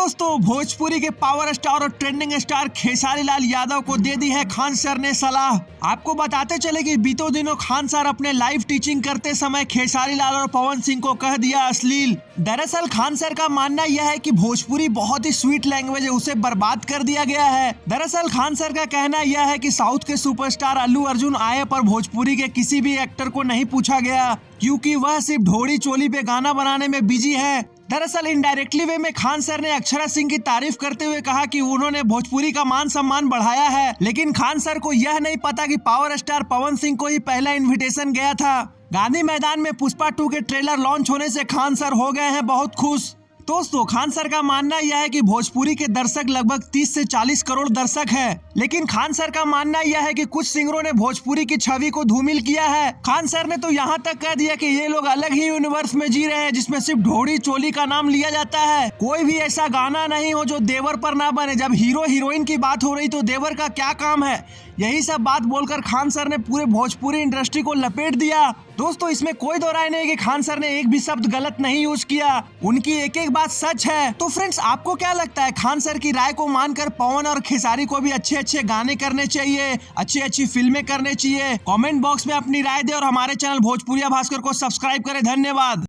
दोस्तों, भोजपुरी के power star और ट्रेंडिंग स्टार खेसारी लाल यादव को दे दी है खान सर ने सलाह। आपको बताते चले कि बीतों दिनों खान सर अपने लाइव टीचिंग करते समय खेसारी लाल और पवन सिंह को कह दिया अश्लील। दरअसल खान सर का मानना यह है कि भोजपुरी बहुत ही स्वीट लैंग्वेज है, उसे बर्बाद कर दिया गया है। दरअसल खान सर का कहना यह है कि साउथ के सुपरस्टार अल्लू अर्जुन आए पर भोजपुरी के किसी भी एक्टर को नहीं पूछा गया, क्योंकि वह सिर्फ ढोड़ी चोली पे गाना बनाने में बिजी है। दरअसल इनडायरेक्टली वे में खान सर ने अक्षरा सिंह की तारीफ करते हुए कहा कि उन्होंने भोजपुरी का मान सम्मान बढ़ाया है, लेकिन खान सर को यह नहीं पता कि पावर स्टार पवन सिंह को ही पहला इनविटेशन गया था। गांधी मैदान में पुष्पा 2 के ट्रेलर लॉन्च होने से खान सर हो गए हैं बहुत खुश। दोस्तों, खान सर का मानना यह है कि भोजपुरी के दर्शक लगभग 30 से 40 करोड़ दर्शक है, लेकिन खान सर का मानना यह है कि कुछ सिंगरों ने भोजपुरी की छवि को धूमिल किया है। खान सर ने तो यहाँ तक कह दिया कि ये लोग अलग ही यूनिवर्स में जी रहे हैं, जिसमें सिर्फ ढोड़ी चोली का नाम लिया जाता है। कोई भी ऐसा गाना नहीं हो जो देवर पर ना बने। जब हीरो हीरोइन की बात हो रही तो देवर का क्या काम है। यही सब बात बोलकर खान सर ने पूरे भोजपुरी इंडस्ट्री को लपेट दिया। दोस्तों, इसमें कोई दो राय नहीं कि खान सर ने एक भी शब्द गलत नहीं यूज किया, उनकी एक एक बात सच है। तो फ्रेंड्स, आपको क्या लगता है, खान सर की राय को मानकर पवन और खेसारी को भी अच्छे अच्छे गाने करने चाहिए, अच्छी अच्छी फिल्में करने चाहिए? कमेंट बॉक्स में अपनी राय दे और हमारे चैनल भोजपुरिया भास्कर को सब्सक्राइब करें। धन्यवाद।